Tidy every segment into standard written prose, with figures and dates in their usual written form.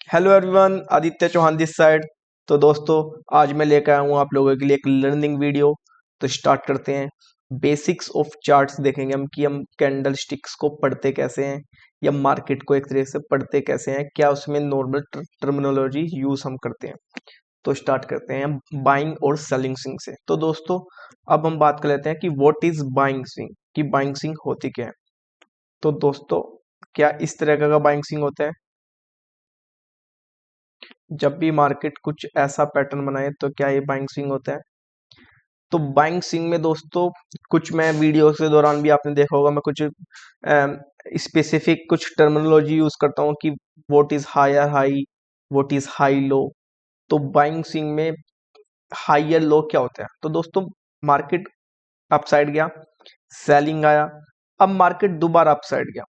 Hello everyone, Aditya Chauhan this side. तो दोस्तों, आज मैं लेकर आया हूँ आप लोगों के लिए एक लर्निंग वीडियो। तो स्टार्ट करते हैं। बेसिक्स ऑफ चार्ट्स देखेंगे हम कि हम कैंडल स्टिक्स को पढ़ते कैसे हैं या मार्केट को एक तरह से पढ़ते कैसे हैं, क्या उसमें नॉर्मल टर्मिनोलॉजी यूज हम करते हैं। तो स्टार्ट करते हैं बाइंग और सेलिंग स्विंग से। तो दोस्तों, अब हम बात कर लेते हैं कि व्हाट इज बाइंग स्विंग, कि बाइंग स्विंग होती क्या है। तो दोस्तों, क्या इस तरह का बाइंग स्विंग होता है, जब भी मार्केट कुछ ऐसा पैटर्न बनाए तो क्या ये बाइंग स्विंग होता है। तो बाइंग स्विंग में दोस्तों, कुछ मैं वीडियो के दौरान भी आपने देखा होगा, मैं कुछ स्पेसिफिक कुछ टर्मिनोलॉजी यूज करता हूँ कि what is higher high, what is high low. तो बाइंग स्विंग में हायर लो क्या होता है। तो दोस्तों, मार्केट अपसाइड गया, सेलिंग आया, अब मार्केट दोबारा अपसाइड गया।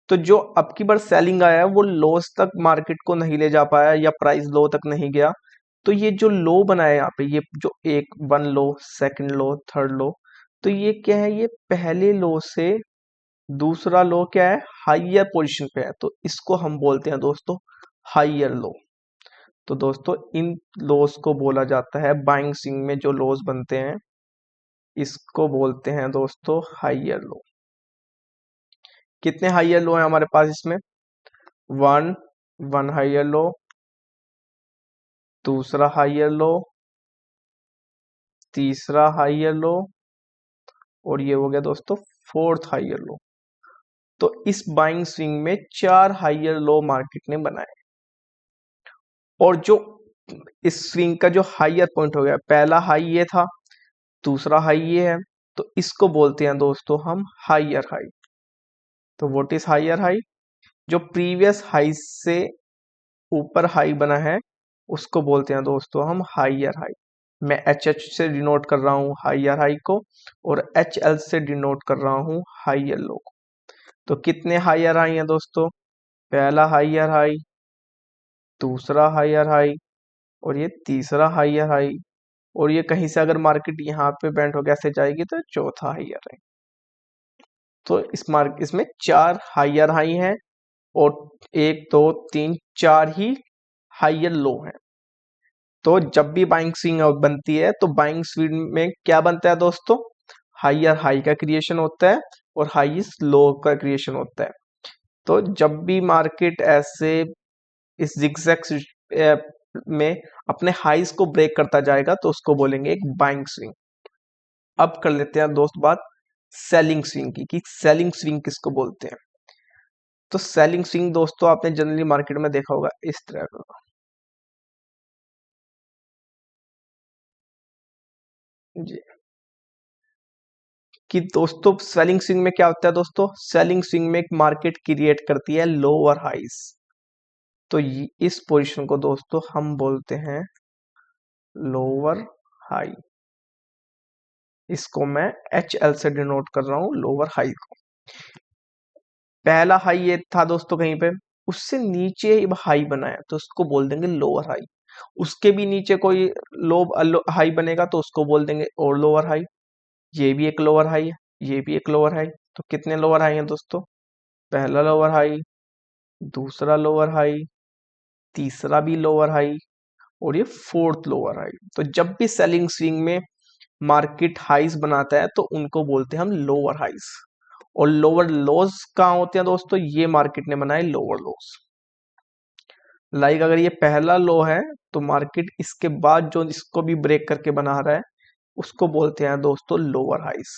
तो जो अब की बार सेलिंग आया है वो लोस तक मार्केट को नहीं ले जा पाया या प्राइस लो तक नहीं गया। तो ये जो लो बना है यहाँ पे, ये जो एक वन लो, सेकंड लो, थर्ड लो, तो ये क्या है, ये पहले लो से दूसरा लो क्या है, हाइयर पोजीशन पे है। तो इसको हम बोलते हैं दोस्तों हाइयर लो। तो दोस्तों, इन लोस को बोला जाता है, बाइंग स्विंग में जो लोस बनते हैं इसको बोलते हैं दोस्तों हाइयर लो। कितने हाइयर लो है हमारे पास इसमें, वन, वन हाइयर लो, दूसरा हाइयर लो, तीसरा हाइयर लो, और ये हो गया दोस्तों फोर्थ हाइयर लो। तो इस बाइंग स्विंग में चार हाइयर लो मार्केट ने बनाए। और जो इस स्विंग का जो हाइयर पॉइंट हो गया, पहला हाई ये था, दूसरा हाई ये है, तो इसको बोलते हैं दोस्तों हम हाइयर हाई। तो व्हाट इज हाइयर हाई, जो प्रीवियस हाई से ऊपर हाई बना है उसको बोलते हैं दोस्तों हम हाइयर हाई। मैं एच एच से डिनोट कर रहा हूँ हाइयर हाई को, और एच एल से डिनोट कर रहा हूँ हाइयर लो को। तो कितने हाइयर हाई हैं दोस्तों, पहला हाइयर हाई, दूसरा हाइयर हाई, और ये तीसरा हाइयर हाई, और ये कहीं से अगर मार्केट यहाँ पे बैंड हो कैसे जाएगी तो चौथा हाइयर हाई। तो इस मार्क इसमें चार हाइयर हाई हैं, और एक दो तीन चार ही हाइयर लो हैं। तो जब भी बाइंग स्विंग बनती है तो बाइंग स्विंग में क्या बनता है दोस्तों, हाइयर हाई का क्रिएशन होता है और हाईएस्ट लो का क्रिएशन होता है। तो जब भी मार्केट ऐसे इस जिगजैग में अपने हाईज को ब्रेक करता जाएगा तो उसको बोलेंगे एक बाइंग स्विंग। अब कर लेते हैं दोस्त बात सेलिंग स्विंग की, कि सेलिंग स्विंग किसको बोलते हैं। तो सेलिंग स्विंग दोस्तों, आपने जनरली मार्केट में देखा होगा इस तरह का, जी, कि दोस्तों सेलिंग स्विंग में क्या होता है दोस्तों, सेलिंग स्विंग में एक मार्केट क्रिएट करती है लोअर हाइस। तो इस पोजीशन को दोस्तों हम बोलते हैं लोअर हाई। इसको मैं एच एल से डिनोट कर रहा हूं लोअर हाई को। पहला हाई ये था दोस्तों कहीं पे, उससे नीचे ही हाई बनाया तो उसको बोल देंगे लोअर हाई। उसके भी नीचे कोई लो हाई बनेगा तो उसको बोल देंगे और लोअर हाई। ये भी एक लोअर हाई है, ये भी एक लोअर हाई। तो कितने लोअर हाई हैं दोस्तों, पहला लोअर हाई, दूसरा लोअर हाई, तीसरा भी लोअर हाई, और ये फोर्थ लोअर हाई। तो जब भी सेलिंग स्विंग में मार्केट हाइज बनाता है तो उनको बोलते हैं हम लोअर हाइज। और लोअर लोज कहाँ होते हैं दोस्तों, ये मार्केट ने बनाए लोअर लोज। लाइक अगर ये पहला लो है तो मार्केट इसके बाद जो इसको भी ब्रेक करके बना रहा है उसको बोलते हैं दोस्तों लोअर हाइज।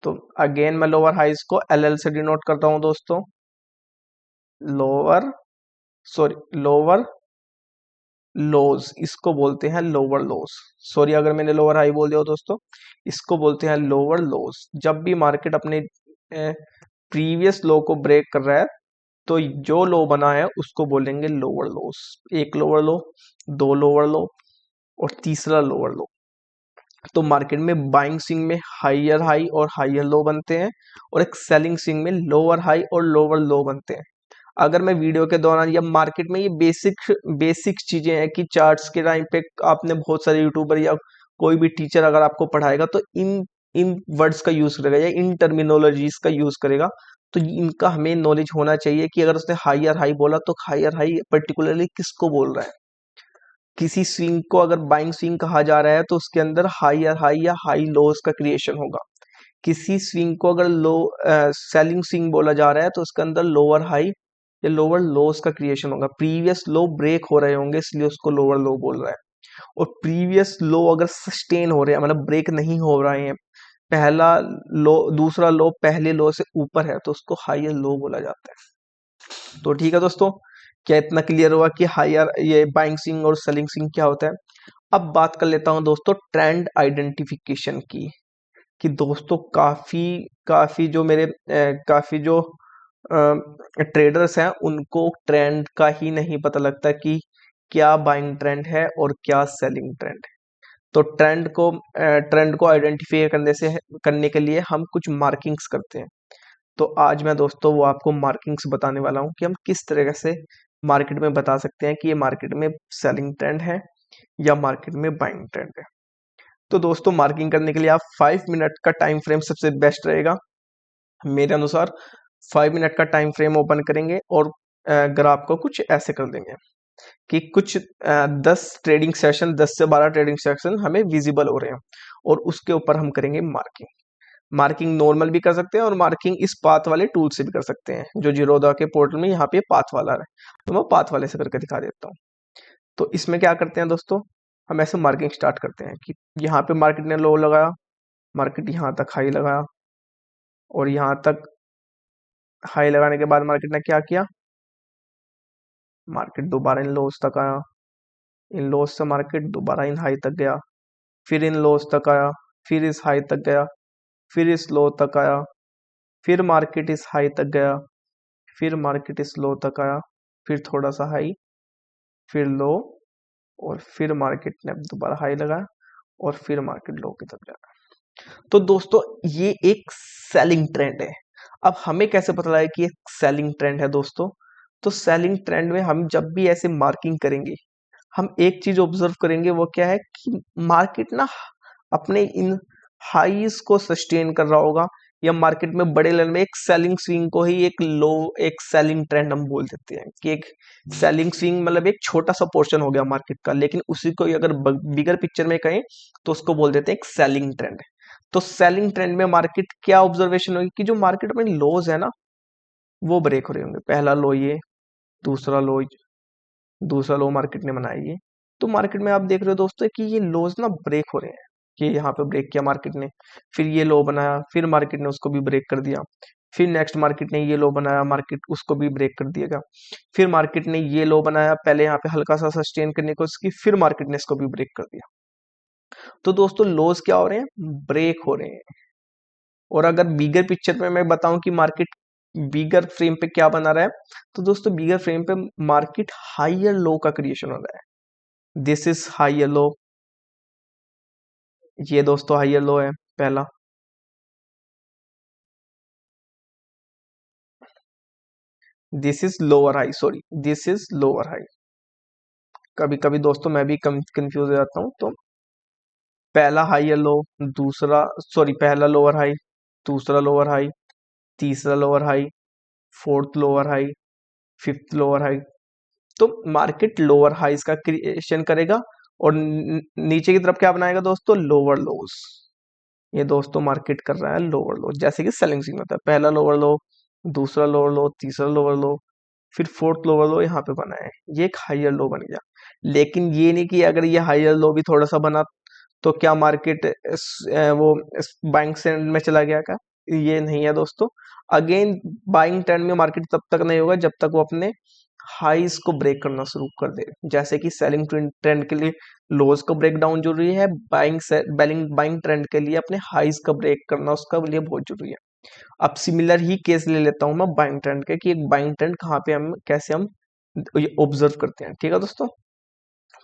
तो अगेन मैं लोअर हाइज को एल एल से डिनोट करता हूं दोस्तों, लोअर, सॉरी लोअर लोज, इसको बोलते हैं लोअर लोज। सॉरी अगर मैंने लोअर हाई बोल दिया हो दोस्तों, इसको बोलते हैं लोअर लोज। जब भी मार्केट अपने प्रीवियस लो को ब्रेक कर रहा है तो जो लो बना है उसको बोलेंगे लोअर लोस। एक लोअर लो, दो लोअर लो, और तीसरा लोअर लो। तो मार्केट में बाइंग स्विंग में हाइयर हाई और हाइयर लो बनते हैं, और एक सेलिंग स्विंग में लोअर हाई और लोअर लो बनते हैं। अगर मैं वीडियो के दौरान या मार्केट में, ये बेसिक बेसिक चीजें हैं कि चार्ट्स के टाइम पे आपने बहुत सारे यूट्यूबर या कोई भी टीचर अगर आपको पढ़ाएगा तो इन इन वर्ड्स का यूज करेगा या इन टर्मिनोलॉजीज का यूज करेगा, तो इनका हमें नॉलेज होना चाहिए कि अगर उसने हायर हाई बोला तो हायर हाई पर्टिकुलरली किसको बोल रहा है। किसी स्विंग को अगर बाइंग स्विंग कहा जा रहा है तो उसके अंदर हायर हाई या हाई लोज का क्रिएशन होगा। किसी स्विंग को अगर लो सेलिंग स्विंग बोला जा रहा है तो उसके अंदर लोअर हाई या लोअर लोज का क्रिएशन होगा। प्रीवियस लो ब्रेक हो रहे होंगे इसलिए उसको लोअर लो बोल रहा है। और प्रीवियस लो अगर सस्टेन हो रहे हैं मतलब ब्रेक नहीं हो रहे हैं, पहला लो दूसरा लो पहले लो से ऊपर है तो उसको हायर लो बोला जाता है। तो ठीक है दोस्तों, क्या इतना क्लियर हुआ कि हायर ये बाइंग स्विंग और सेलिंग स्विंग क्या होता है। अब बात कर लेता हूं दोस्तों ट्रेंड आइडेंटिफिकेशन की, कि दोस्तों काफी काफी जो मेरे काफी जो ट्रेडर्स हैं उनको ट्रेंड का ही नहीं पता लगता कि क्या बाइंग ट्रेंड है और क्या सेलिंग ट्रेंड है। तो ट्रेंड को आइडेंटिफाई करने के लिए हम कुछ मार्किंग्स करते हैं। तो आज मैं दोस्तों वो आपको मार्किंग्स बताने वाला हूँ कि हम किस तरह से मार्केट में बता सकते हैं कि ये मार्केट में सेलिंग ट्रेंड है या मार्केट में बाइंग ट्रेंड है। तो दोस्तों मार्किंग करने के लिए आप 5 मिनट का टाइम फ्रेम सबसे बेस्ट रहेगा मेरे अनुसार। 5 मिनट का टाइम फ्रेम ओपन करेंगे और ग्राफ को कुछ ऐसे कर देंगे कि कुछ 10 से 12 ट्रेडिंग सेशन हमें विजिबल हो रहे हैं और उसके ऊपर हम करेंगे मार्किंग। मार्किंग नॉर्मल भी कर सकते हैं और मार्किंग इस पाथ वाले टूल से भी कर सकते हैं जो जीरोधा के पोर्टल में यहाँ पे पाथ वाला है, तो मैं पाथ वाले से करके दिखा देता हूँ। तो इसमें क्या करते हैं दोस्तों, हम ऐसे मार्किंग स्टार्ट करते हैं कि यहाँ पे मार्केट ने लो लगाया, मार्केट यहाँ तक हाई लगाया और यहाँ तक हाई लगाने के बाद मार्केट ने क्या किया, मार्केट दोबारा इन लोस तक आया, इन लोस से मार्केट दोबारा इन हाई तक गया, फिर इन लोस तक आया, फिर इस हाई तक गया, फिर इस लो तक आया, फिर मार्केट इस हाई तक गया, फिर मार्केट इस लो तक आया, फिर थोड़ा सा हाई, फिर लो और फिर मार्केट ने दोबारा हाई लगाया और फिर मार्केट लो की तरफ जा। तो दोस्तों ये एक सेलिंग ट्रेंड है। अब हमें कैसे पता लगे कि ये सेलिंग ट्रेंड है दोस्तों, तो सेलिंग ट्रेंड में हम जब भी ऐसे मार्किंग करेंगे हम एक चीज ऑब्जर्व करेंगे, वो क्या है कि मार्केट ना अपने इन हाईज को सस्टेन कर रहा होगा या मार्केट में बड़े लेवल में एक सेलिंग स्विंग को ही एक सेलिंग ट्रेंड हम बोल देते हैं कि एक सेलिंग स्विंग मतलब एक छोटा सा पोर्शन हो गया मार्केट का, लेकिन उसी को अगर बिगर पिक्चर में कहें तो उसको बोल देते हैं एक सेलिंग ट्रेंड। तो सेलिंग ट्रेंड में मार्केट क्या ऑब्जर्वेशन होगी कि जो मार्केट में लोज है ना वो ब्रेक हो रहे होंगे। पहला लो ये, दूसरा लो, दूसरा लो मार्केट ने बनाया ये। तो मार्केट में आप देख रहे हो दोस्तों कि ये लोज ना ब्रेक हो रहे हैं, कि यहाँ पे ब्रेक किया मार्केट ने, फिर ये लो बनाया, फिर मार्केट ने उसको भी ब्रेक कर दिया, फिर नेक्स्ट मार्केट ने ये लो बनाया, मार्केट उसको भी ब्रेक कर दिएगा, फिर मार्केट ने ये लो बनाया, पहले यहाँ पे हल्का सा सस्टेन करने की कोशिश की, फिर मार्केट ने इसको भी ब्रेक कर दिया। तो दोस्तों लोज क्या हो रहे हैं, ब्रेक हो रहे हैं। और अगर बिगर पिक्चर पे मैं बताऊं कि मार्केट बिगर फ्रेम पे क्या बना रहा है, तो दोस्तों बिगर फ्रेम पे मार्केट हायर लो का क्रिएशन हो रहा है। दिस इज हायर लो, ये दोस्तों हायर लो है पहला। This is lower high, sorry this is lower high. कभी कभी दोस्तों मैं भी कंफ्यूज हो जाता हूँ। तो पहला हायर लो, दूसरा सॉरी पहला लोअर हाई, दूसरा लोअर हाई, तीसरा lower high, fourth lower high, fifth lower high. तो मार्केट लोअर हाइज का क्रिएशन करेगा और नीचे की तरफ क्या बनाएगा दोस्तों, लोअर लोज। ये दोस्तों मार्केट कर रहा है लोअर लो, जैसे कि सेलिंग सिग्नल होता है, पहला लोअर लो, दूसरा लोअर लो, तीसरा लोअर लो, फिर फोर्थ लोअर लो यहाँ पे बना है, ये एक हायर लो बन गया। लेकिन ये नहीं कि अगर ये हायर लो भी थोड़ा सा बना तो क्या मार्केट वो बाइंग ट्रेंड में चला गया क्या, ये नहीं है दोस्तों। अगेन बाइंग ट्रेंड में मार्केट तब तक नहीं होगा जब तक वो अपने हाईज को ब्रेक करना शुरू कर दे। जैसे कि सेलिंग ट्रेंड के लिए लोज को ब्रेक डाउन जरूरी है, बाइंग ट्रेंड के लिए अपने हाईज का ब्रेक करना उसका लिए बहुत जरूरी है। अब सिमिलर ही केस ले लेता हूं मैं बाइंग ट्रेंड के, कि एक बाइंग ट्रेंड कहाँ पे हम कैसे हम ये ऑब्जर्व करते हैं। ठीक है दोस्तों,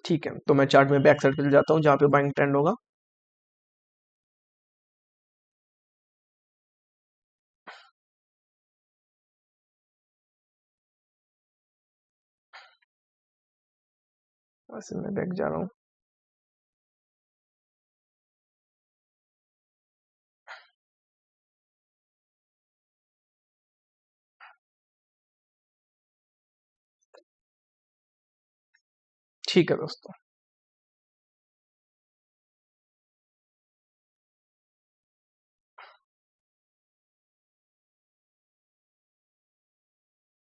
ठीक है तो मैं चार्ट में बैक साइड पे जाता हूँ जहाँ पे बाइंग ट्रेंड होगा। वैसे मैं बैक जा रहा हूँ। ठीक है दोस्तों।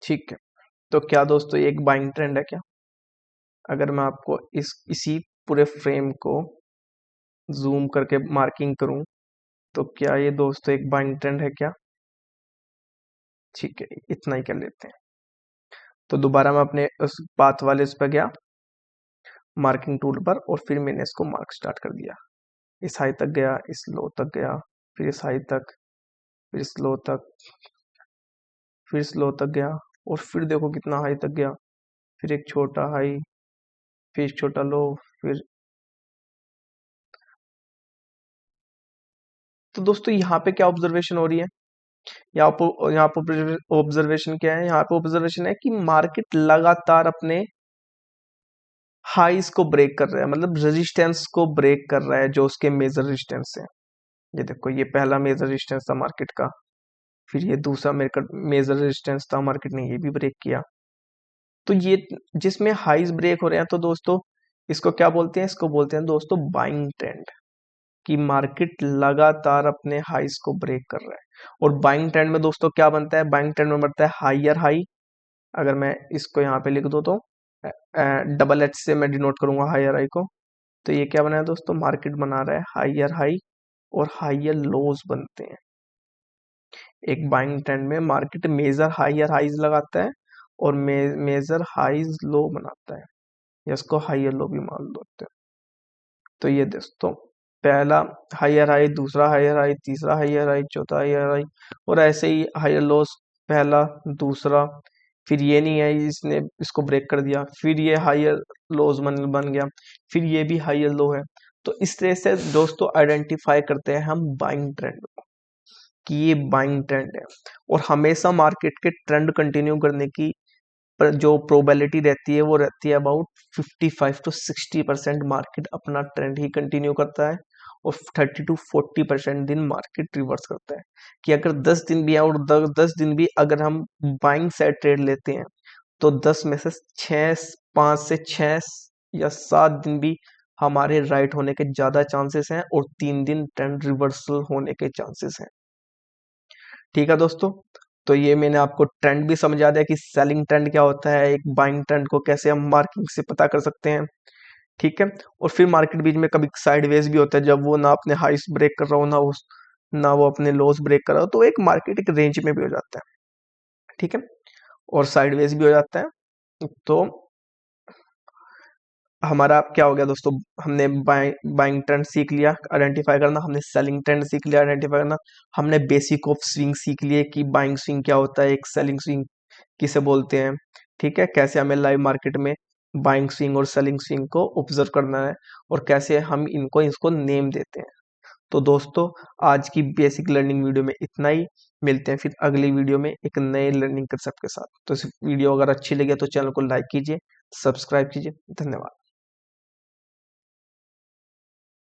ठीक है, तो क्या दोस्तों ये एक बाइंग ट्रेंड है क्या? अगर मैं आपको इसी पूरे फ्रेम को जूम करके मार्किंग करूं, तो क्या ये दोस्तों एक बाइंग ट्रेंड है क्या? ठीक है, इतना ही कर लेते हैं। तो दोबारा मैं अपने उस पाथ वाले उस पर गया, मार्किंग टूल पर, और फिर मैंने इसको मार्क स्टार्ट कर दिया। इस हाई तक गया, इस लो तक गया, फिर इस हाई तक, फिर इस लो तक, फिर इस लो तक गया, और फिर देखो कितना हाई तक गया, फिर एक छोटा हाई, फिर एक छोटा लो, फिर। तो दोस्तों यहाँ पे क्या ऑब्जर्वेशन हो रही है? यहाँ पर ऑब्जर्वेशन क्या है? यहाँ पे ऑब्जर्वेशन है कि मार्केट लगातार अपने हाईज को ब्रेक कर रहा है, मतलब रेजिस्टेंस को ब्रेक कर रहा है, जो उसके मेजर रेजिस्टेंस है। ये देखो, ये पहला मेजर रेजिस्टेंस था मार्केट का, फिर ये दूसरा मेजर रेजिस्टेंस था, मार्केट ने ये भी ब्रेक किया। तो ये जिसमें हाईज ब्रेक हो रहे हैं, तो दोस्तों इसको क्या बोलते हैं? इसको बोलते हैं दोस्तों बाइंग ट्रेंड, कि मार्केट लगातार अपने हाईज को ब्रेक कर रहा है। और बाइंग ट्रेंड में दोस्तों क्या बनता है? बाइंग ट्रेंड में बनता है हाइयर हाई। अगर मैं इसको यहाँ पे लिख दूँ तो डबल एच से मैं डिनोट करूंगा हाइयर हाई को, तो ये क्या बना है दोस्तों? मार्केट बना रहा है हाइयर हाई और हाइयर लोज बनते हैं। एक बाइंग ट्रेंड में मार्केट मेजर हाइयर हाइज लगाता है और मेजर हाइज लो बनाता है, या इसको हाइयर लो भी मान लो। तो ये दोस्तों पहला हाइयर हाई, दूसरा हाइयर हाई, तीसरा हाइयर हाई, चौथा हाइयर हाई, और ऐसे ही हाइयर लोस, पहला, दूसरा, फिर ये नहीं है इसने इसको ब्रेक कर दिया, फिर ये हाइयर लोज बन गया, फिर ये भी हाइयर लो है। तो इस तरह से दोस्तों आइडेंटिफाई करते हैं हम बाइंग ट्रेंड को, कि ये बाइंग ट्रेंड है। और हमेशा मार्केट के ट्रेंड कंटिन्यू करने की पर जो प्रोबेबिलिटी रहती है वो रहती है अबाउट 55 to 60%। मार्केट अपना ट्रेंड ही कंटिन्यू करता है, और 30 to 40% दिन मार्केट रिवर्स करता है। कि अगर 10 दिन भी है और 10 दिन भी अगर हम बाइंग साइड ट्रेड लेते हैं, तो 10 में से 5 से 6 या 7 दिन भी हमारे राइट होने के ज्यादा चांसेस हैं, और 3 दिन ट्रेंड रिवर्सल होने के चांसेस हैं। ठीक है दोस्तों, तो ये मैंने आपको ट्रेंड भी समझा दिया कि सेलिंग ट्रेंड क्या होता है, एक बाइंग ट्रेंड को कैसे हम मार्किंग से पता कर सकते हैं। ठीक है, और फिर मार्केट बीच में कभी साइडवेज भी होता है, जब वो ना अपने हाइस ब्रेक कर रहा हो, ना वो अपने लोस ब्रेक कर रहा हो, तो एक मार्केट एक रेंज में भी हो जाता है। ठीक है, और साइडवेज भी हो जाता है। तो हमारा क्या हो गया दोस्तों? हमने बाइंग ट्रेंड सीख लिया आइडेंटिफाई करना, हमने सेलिंग ट्रेंड सीख लिया आइडेंटिफाई करना, हमने बेसिक ऑफ स्विंग सीख लिए कि बाइंग स्विंग क्या होता है, एक सेलिंग स्विंग किसे बोलते हैं। ठीक है, कैसे हमें लाइव मार्केट में बाइंग स्विंग और सेलिंग स्विंग को ऑब्जर्व करना है, और कैसे हम इनको इसको नेम देते हैं। तो दोस्तों आज की बेसिक लर्निंग वीडियो में इतना ही। मिलते हैं फिर अगली वीडियो में एक नए लर्निंग कंसेप्ट के साथ। तो इस वीडियो अगर अच्छी लगे तो चैनल को लाइक कीजिए, सब्सक्राइब कीजिए। धन्यवाद।